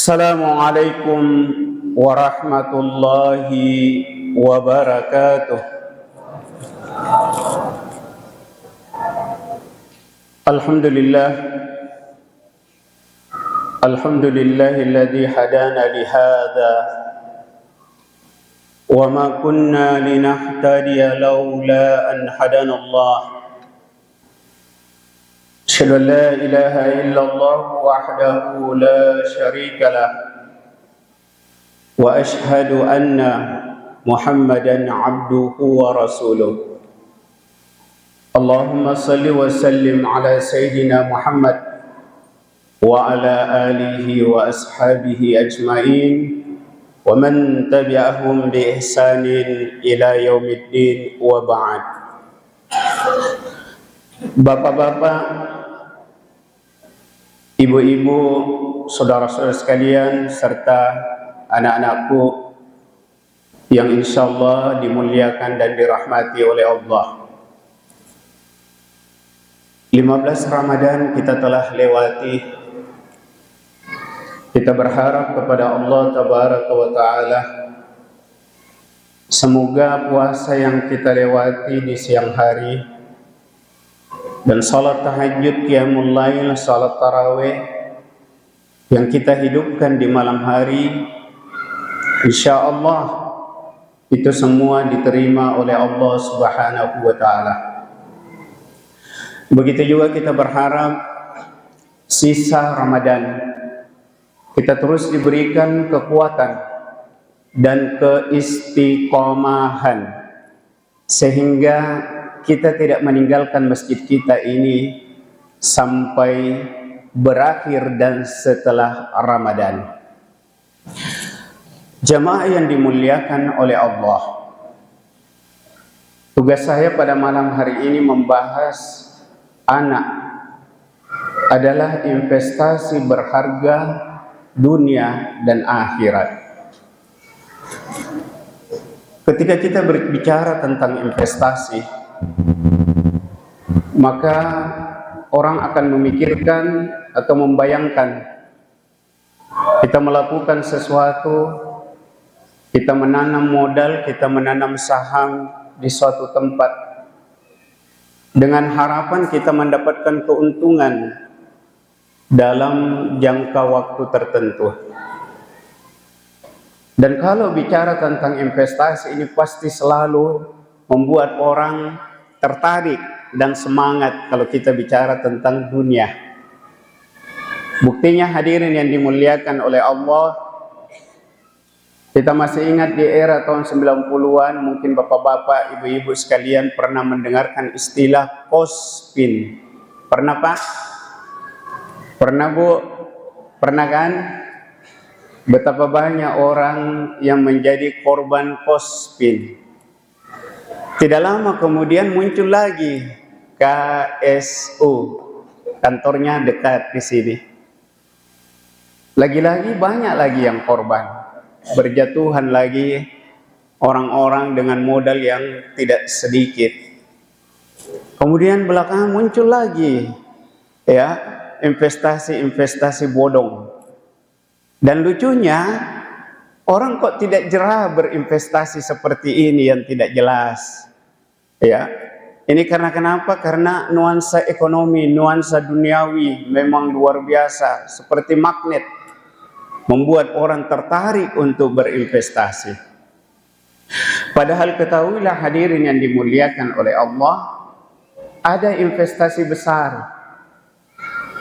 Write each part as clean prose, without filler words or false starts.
Assalamualaikum warahmatullahi wabarakatuh. Alhamdulillah, alhamdulillahilladzi hadana lihada wa ma kunna linahtadiya laula an hadana Allah. أشهد أن لا إله إلا الله وحده لا شريك له وأشهد أن محمدا عبده ورسوله اللهم صل وسلم على سيدنا محمد وعلى آله وأصحابه أجمعين ومن تبعهم بإحسان إلى يوم الدين وبعد. Bapak-bapak, ibu-ibu, saudara-saudara sekalian, serta anak-anakku yang insyaallah dimuliakan dan dirahmati oleh Allah. 15 Ramadan kita telah lewati. Kita berharap kepada Allah Tabaraka wa Ta'ala, semoga puasa yang kita lewati di siang hari dan salat tahajud, qiyamul lail, salat tarawih yang kita hidupkan di malam hari, insyaallah itu semua diterima oleh Allah Subhanahu wa Ta'ala. Begitu juga kita berharap sisa Ramadan kita terus diberikan kekuatan dan keistiqomahan sehingga kita tidak meninggalkan masjid kita ini sampai berakhir dan setelah Ramadan. Jamaah yang dimuliakan oleh Allah, tugas saya pada malam hari ini membahas anak adalah investasi berharga dunia dan akhirat. Ketika kita berbicara tentang investasi, maka orang akan memikirkan atau membayangkan kita melakukan sesuatu, kita menanam modal, kita menanam saham di suatu tempat dengan harapan kita mendapatkan keuntungan dalam jangka waktu tertentu. Dan kalau bicara tentang investasi ini pasti selalu membuat orang tertarik dan semangat kalau kita bicara tentang dunia. Buktinya hadirin yang dimuliakan oleh Allah, kita masih ingat di era tahun 90-an, mungkin bapak-bapak, ibu-ibu sekalian pernah mendengarkan istilah kospin. Pernah Pak? Pernah Bu? Pernah kan? Betapa banyak orang yang menjadi korban kospin. Tidak lama kemudian muncul lagi KSU, kantornya dekat di sini. Lagi-lagi banyak lagi yang korban, berjatuhan lagi orang-orang dengan modal yang tidak sedikit. Kemudian belakangan muncul lagi ya investasi-investasi bodong. Dan lucunya orang kok tidak jerah berinvestasi seperti ini yang tidak jelas. Ya, ini karena kenapa? Karena nuansa ekonomi, nuansa duniawi memang luar biasa, seperti magnet, membuat orang tertarik untuk berinvestasi. Padahal ketahuilah hadirin yang dimuliakan oleh Allah, ada investasi besar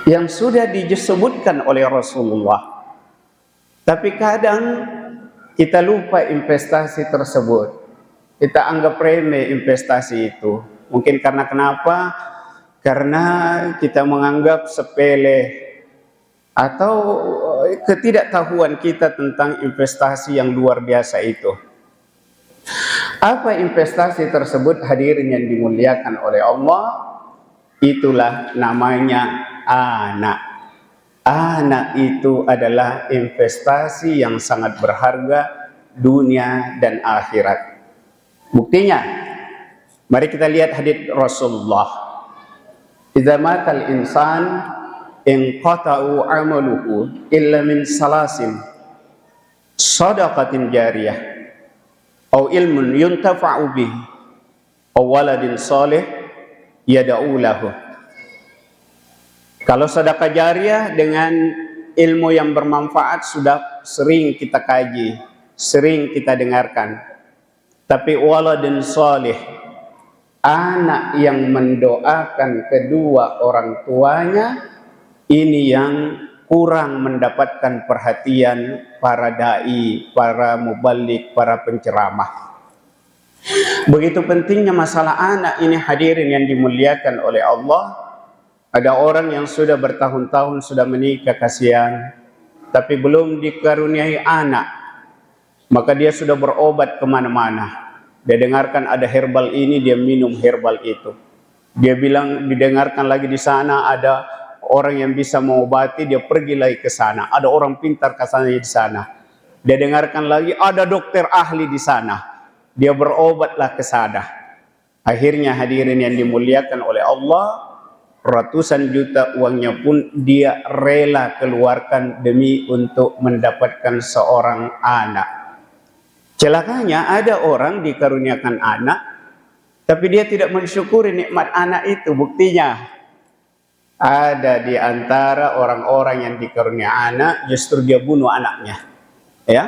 yang sudah disebutkan oleh Rasulullah. Tapi kadang kita lupa investasi tersebut. Kita anggap remeh investasi itu. Mungkin karena kenapa? Karena kita menganggap sepele atau ketidaktahuan kita tentang investasi yang luar biasa itu. Apa investasi tersebut hadirin yang dimuliakan oleh Allah? Itulah namanya anak. Anak itu adalah investasi yang sangat berharga dunia dan akhirat. Buktinya, mari kita lihat hadits Rasulullah. Idza matal insan in qata'u amaluhu illa min salasin sadaqatin jariyah au ilmun yuntafa'u bihi au waladin salih yad'u lahu. Kalau sedekah jariyah dengan ilmu yang bermanfaat sudah sering kita kaji, sering kita dengarkan. Tapi waladin salih, anak yang mendoakan kedua orang tuanya, ini yang kurang mendapatkan perhatian para dai, para mubalik, para penceramah. Begitu pentingnya masalah anak ini hadirin yang dimuliakan oleh Allah. Ada orang yang sudah bertahun-tahun sudah menikah, kasihan, tapi belum dikaruniai anak. Maka dia sudah berobat kemana-mana. Dia dengarkan ada herbal ini, dia minum herbal itu. Dia bilang, didengarkan lagi di sana ada orang yang bisa mengobati, dia pergi lagi ke sana. Ada orang pintar katanya di sana. Dia dengarkan lagi ada dokter ahli di sana. Dia berobatlah ke sana. Akhirnya hadirin yang dimuliakan oleh Allah, ratusan juta uangnya pun dia rela keluarkan demi untuk mendapatkan seorang anak. Celakanya ada orang dikaruniakan anak, tapi dia tidak mensyukuri nikmat anak itu. Buktinya ada di antara orang-orang yang dikarunia anak, justru dia bunuh anaknya. Ya,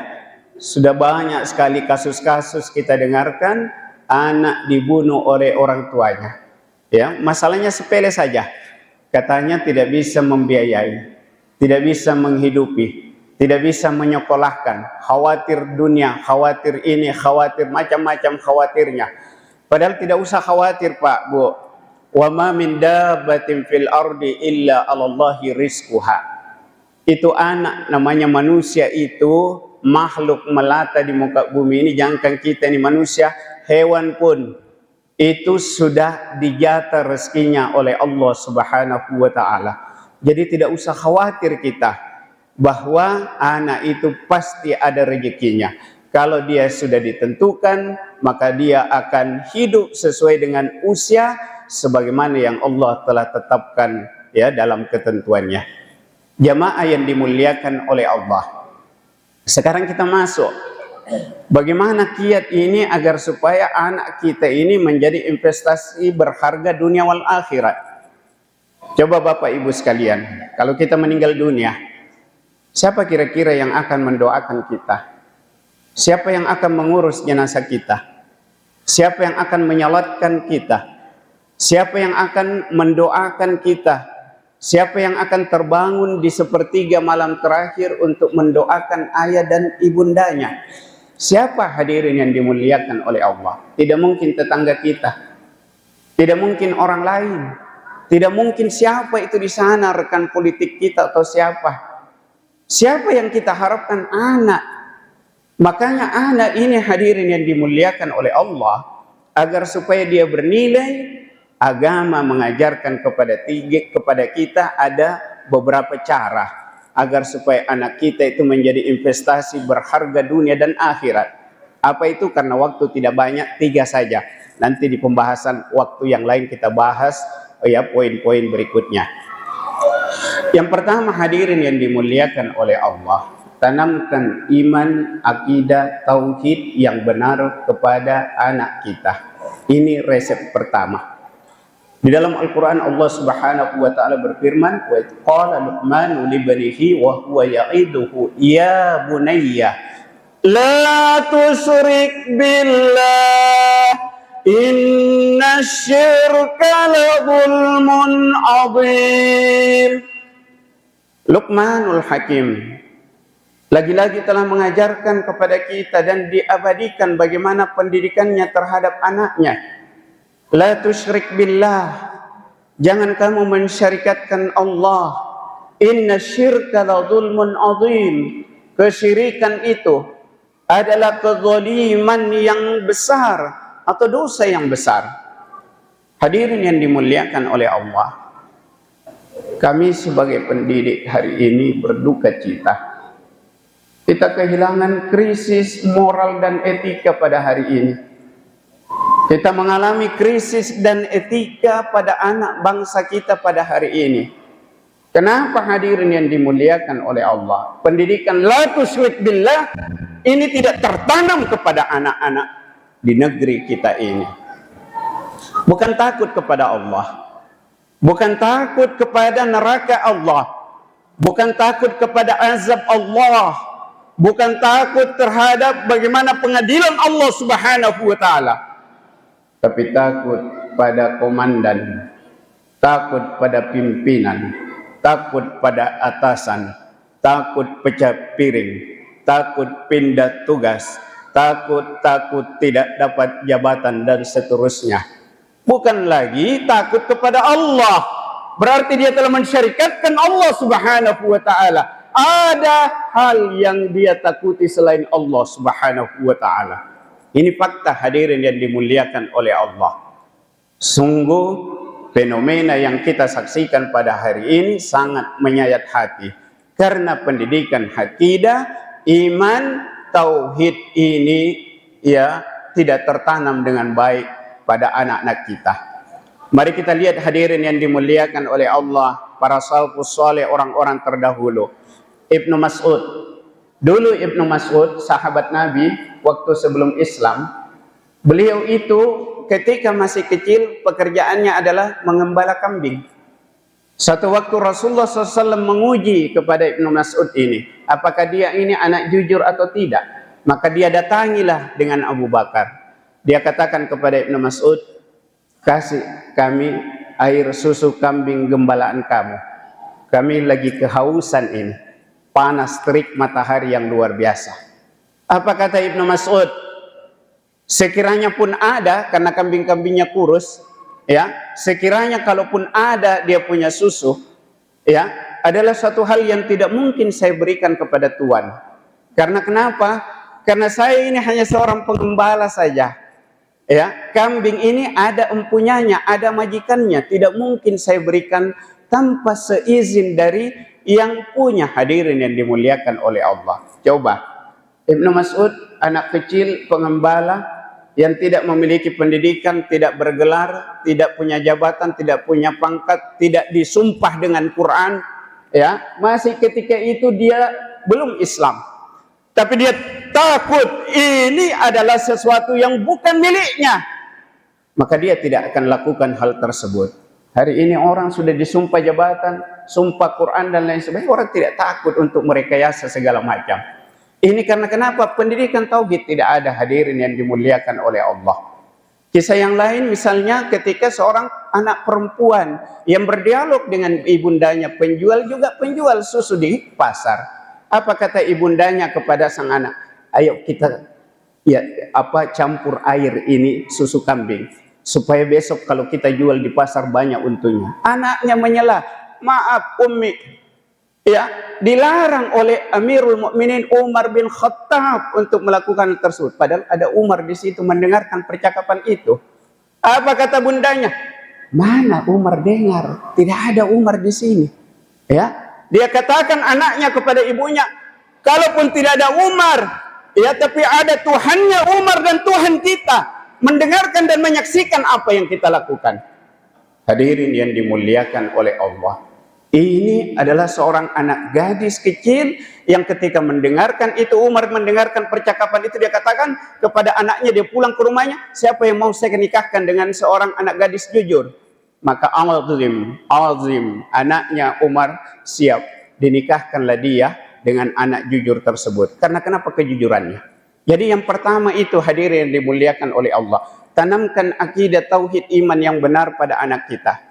sudah banyak sekali kasus-kasus kita dengarkan anak dibunuh oleh orang tuanya. Ya, masalahnya sepele saja. Katanya tidak bisa membiayai, tidak bisa menghidupi, tidak bisa menyekolahkan, khawatir dunia, khawatir ini, khawatir macam-macam khawatirnya. Padahal tidak usah khawatir, Pak, Bu. Wa ma min dabbatin fil ardi illa 'alallahi rizquha. Itu anak namanya manusia itu makhluk melata di muka bumi ini, jangankan kita ini manusia, hewan pun itu sudah dijata rezekinya oleh Allah Subhanahu wa taala. Jadi tidak usah khawatir kita bahwa anak itu pasti ada rezekinya. Kalau dia sudah ditentukan, maka dia akan hidup sesuai dengan usia sebagaimana yang Allah telah tetapkan ya dalam ketentuannya. Jamaah yang dimuliakan oleh Allah. Sekarang kita masuk. Bagaimana kiat ini agar supaya anak kita ini menjadi investasi berharga dunia wal akhirat. Coba Bapak Ibu sekalian, kalau kita meninggal dunia, siapa kira-kira yang akan mendoakan kita? Siapa yang akan mengurus jenazah kita? Siapa yang akan menyalatkan kita? Siapa yang akan mendoakan kita? Siapa yang akan terbangun di sepertiga malam terakhir untuk mendoakan ayah dan ibundanya? Siapa hadirin yang dimuliakan oleh Allah? Tidak mungkin tetangga kita, tidak mungkin orang lain, tidak mungkin siapa itu di sana, rekan politik kita atau siapa. Siapa yang kita harapkan? Anak. Makanya anak ini hadirin yang dimuliakan oleh Allah, agar supaya dia bernilai, agama mengajarkan kepada kita ada beberapa cara agar supaya anak kita itu menjadi investasi berharga dunia dan akhirat. Apa itu? Karena waktu tidak banyak, 3 saja. Nanti di pembahasan waktu yang lain kita bahas ya poin-poin berikutnya. Yang pertama hadirin yang dimuliakan oleh Allah, tanamkan iman, akidah, tauhid yang benar kepada anak kita. Ini resep pertama. Di dalam Al-Quran Allah Subhanahu wa ta'ala berfirman, wa qala Luqman li banihi wa huwa ya'iduhu ya bunayya la tusyrik billah inna syirka la zulmun azim. Luqmanul Hakim lagi-lagi telah mengajarkan kepada kita dan diabadikan bagaimana pendidikannya terhadap anaknya. La tusyrik billah, jangan kamu mensyarikatkan Allah. Inna syirka la zulmun azim, kesyirikan itu adalah kezaliman yang besar atau dosa yang besar. Hadirin yang dimuliakan oleh Allah, kami sebagai pendidik hari ini berduka cita. Kita kehilangan krisis moral dan etika pada hari ini. Kita mengalami krisis dan etika pada anak bangsa kita pada hari ini. Kenapa hadirin yang dimuliakan oleh Allah? Pendidikan la tusyrik billah ini tidak tertanam kepada anak-anak di negeri kita ini. Bukan takut kepada Allah, bukan takut kepada neraka Allah, bukan takut kepada azab Allah, bukan takut terhadap bagaimana pengadilan Allah Subhanahu wa taala, tapi takut pada komandan, takut pada pimpinan, takut pada atasan, takut pecah piring, takut pindah tugas, takut tidak dapat jabatan dan seterusnya. Bukan lagi takut kepada Allah, berarti dia telah mensyarikatkan Allah Subhanahu wa taala. Ada hal yang dia takuti selain Allah Subhanahu wa taala. Ini fakta hadirin yang dimuliakan oleh Allah. Sungguh fenomena yang kita saksikan pada hari ini sangat menyayat hati. Karena pendidikan akidah, iman, tauhid ini ya tidak tertanam dengan baik pada anak-anak kita. Mari kita lihat hadirin yang dimuliakan oleh Allah, para salafus saleh, orang-orang terdahulu. Ibnu Mas'ud. Dulu Ibnu Mas'ud, sahabat Nabi waktu sebelum Islam, beliau itu ketika masih kecil pekerjaannya adalah mengembala kambing. Satu waktu Rasulullah SAW menguji kepada Ibnu Mas'ud ini, apakah dia ini anak jujur atau tidak. Maka dia datangilah dengan Abu Bakar. Dia katakan kepada Ibnu Mas'ud, kasih kami air susu kambing gembalaan kamu. Kami lagi kehausan ini. Panas terik matahari yang luar biasa. Apa kata Ibnu Mas'ud? Sekiranya pun ada, karena kambing-kambingnya kurus, ya, sekiranya kalaupun ada dia punya susu, ya, adalah suatu hal yang tidak mungkin saya berikan kepada Tuhan. Karena kenapa? Karena saya ini hanya seorang pengembala saja. Ya, kambing ini ada empunyanya, ada majikannya, tidak mungkin saya berikan tanpa seizin dari yang punya. Hadirin yang dimuliakan oleh Allah. Coba, Ibnu Mas'ud, anak kecil pengembala yang tidak memiliki pendidikan, tidak bergelar, tidak punya jabatan, tidak punya pangkat, tidak disumpah dengan Quran, ya, masih ketika itu dia belum Islam. Tapi dia takut ini adalah sesuatu yang bukan miliknya. Maka dia tidak akan lakukan hal tersebut. Hari ini orang sudah disumpah jabatan, sumpah Quran dan lain sebagainya. Orang tidak takut untuk merekayasa segala macam. Ini karena kenapa? Pendidikan tauhid tidak ada, hadirin yang dimuliakan oleh Allah. Kisah yang lain misalnya ketika seorang anak perempuan yang berdialog dengan ibundanya, penjual susu di pasar. Apa kata ibundanya kepada sang anak? Ayo kita campur air ini susu kambing supaya besok kalau kita jual di pasar banyak untungnya. Anaknya menyela, maaf Ummi, ya, dilarang oleh Amirul Mukminin Umar bin Khattab untuk melakukan hal tersebut. Padahal ada Umar di situ mendengarkan percakapan itu. Apa kata bundanya? Mana Umar dengar? Tidak ada Umar di sini. Ya, dia katakan anaknya kepada ibunya, kalaupun tidak ada Umar, ya, tapi ada Tuhannya Umar dan Tuhan kita mendengarkan dan menyaksikan apa yang kita lakukan. Hadirin yang dimuliakan oleh Allah. Ini adalah seorang anak gadis kecil yang ketika mendengarkan itu, Umar mendengarkan percakapan itu, dia katakan kepada anaknya, dia pulang ke rumahnya, siapa yang mau saya nikahkan dengan seorang anak gadis jujur? Maka Azim, anaknya Umar siap, dinikahkanlah dia dengan anak jujur tersebut. Karena kenapa? Kejujurannya. Jadi yang pertama itu, hadirin yang dimuliakan oleh Allah, tanamkan akidah tauhid iman yang benar pada anak kita.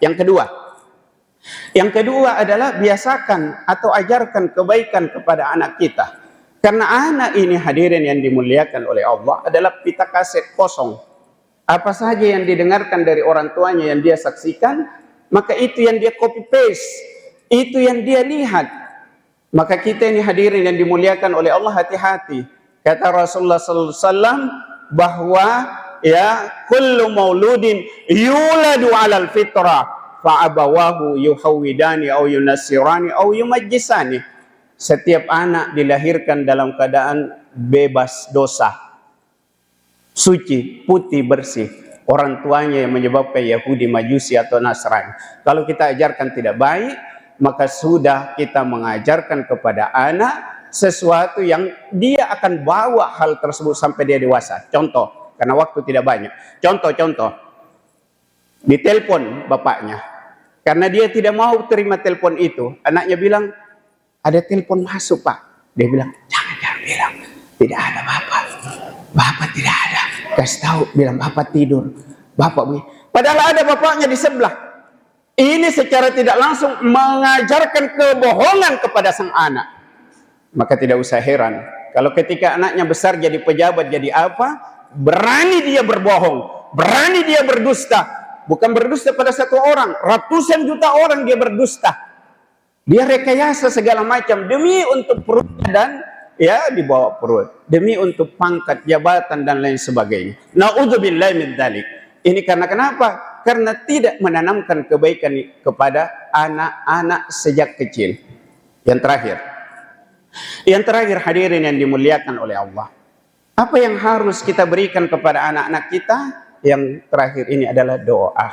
Yang kedua adalah biasakan atau ajarkan kebaikan kepada anak kita. Karena anak ini, hadirin yang dimuliakan oleh Allah, adalah pita kaset kosong. Apa saja yang didengarkan dari orang tuanya yang dia saksikan, maka itu yang dia copy paste, itu yang dia lihat. Maka kita ini, hadirin yang dimuliakan oleh Allah, hati-hati. Kata Rasulullah SAW bahwa ya, kullu mauludin yuladu 'alal fitrah fa'abawahu yuhawidani au yunassirani au yumajjisani. Setiap anak dilahirkan dalam keadaan bebas dosa, suci, putih, bersih. Orang tuanya yang menyebabkan Yahudi, Majusi atau Nasrani. Kalau kita ajarkan tidak baik, maka sudah kita mengajarkan kepada anak sesuatu yang dia akan bawa hal tersebut sampai dia dewasa. Contoh, karena waktu tidak banyak. Contoh, ditelepon bapaknya. Karena dia tidak mau terima telepon itu, anaknya bilang, ada telepon masuk Pak. Dia bilang, jangan bilang, tidak ada Bapak. Bapak tidak ada. Kasih tahu, bilang Bapak tidur. Bapak begini. Padahal ada bapaknya di sebelah. Ini secara tidak langsung mengajarkan kebohongan kepada sang anak. Maka tidak usah heran kalau ketika anaknya besar jadi pejabat, jadi apa, berani dia berbohong, berani dia berdusta. Bukan berdusta pada satu orang, ratusan juta orang dia berdusta. Dia rekayasa segala macam demi untuk perut dan ya di bawah perut, demi untuk pangkat, jabatan dan lain sebagainya. Na'udzubillahi min dzalik. Ini karena kenapa? Karena tidak menanamkan kebaikan kepada anak-anak sejak kecil. Yang terakhir hadirin yang dimuliakan oleh Allah. Apa yang harus kita berikan kepada anak-anak kita? Yang terakhir ini adalah doa.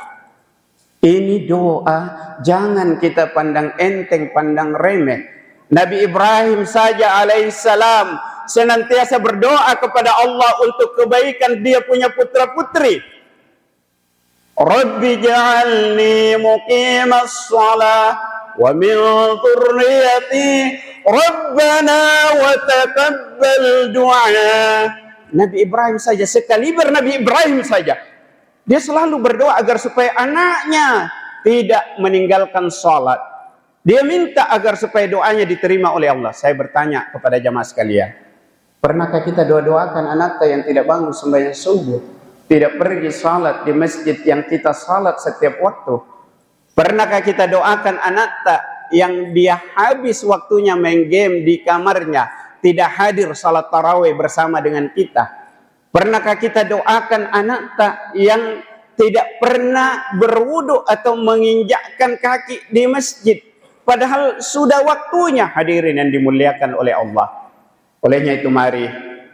Ini doa jangan kita pandang enteng, pandang remeh. Nabi Ibrahim saja alaihissalam senantiasa berdoa kepada Allah untuk kebaikan dia punya putra-putri. Rabbi ja'alni muqimas shalah wa min dhurriyyati Rabbana wa taqabbal du'a. Nabi Ibrahim saja, sekaliber Nabi Ibrahim saja, dia selalu berdoa agar supaya anaknya tidak meninggalkan salat. Dia minta agar supaya doanya diterima oleh Allah. Saya bertanya kepada jamaah sekalian, pernahkah kita doa-doakan anak yang tidak bangun sembahyang subuh, tidak pergi salat di masjid yang kita salat setiap waktu? Pernahkah kita doakan anak yang dia habis waktunya main game di kamarnya, tidak hadir salat tarawih bersama dengan kita? Pernahkah kita doakan anak yang tidak pernah berwudu atau menginjakkan kaki di masjid, padahal sudah waktunya? Hadirin yang dimuliakan oleh Allah. Olehnya itu mari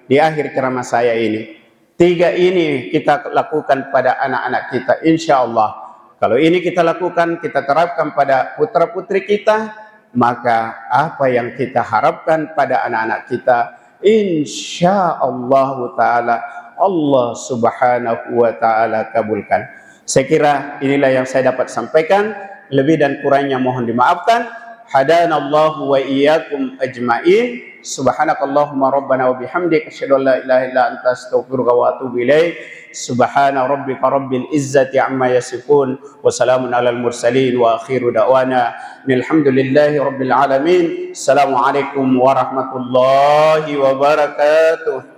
di akhir ceramah saya ini, 3 ini kita lakukan pada anak-anak kita. Insya Allah kalau ini kita lakukan, kita terapkan pada putra-putri kita, maka apa yang kita harapkan pada anak-anak kita, insya Allah ta'ala, Allah subhanahu wa ta'ala kabulkan. Saya kira inilah yang saya dapat sampaikan. Lebih dan kurangnya mohon dimaafkan. Hadanallahu wa iyyakum ajma'in. Subhanakallahumma rabbana wa bihamdik asyhadu an la ilaha illa anta astaghfiruka wa atubu ilaik. Subhana rabbika rabbil izzati amma yasifun wa salamun alal mursalin wa akhiru da'wana alhamdulillahi rabbil alamin. Assalamualaikum warahmatullahi wabarakatuh.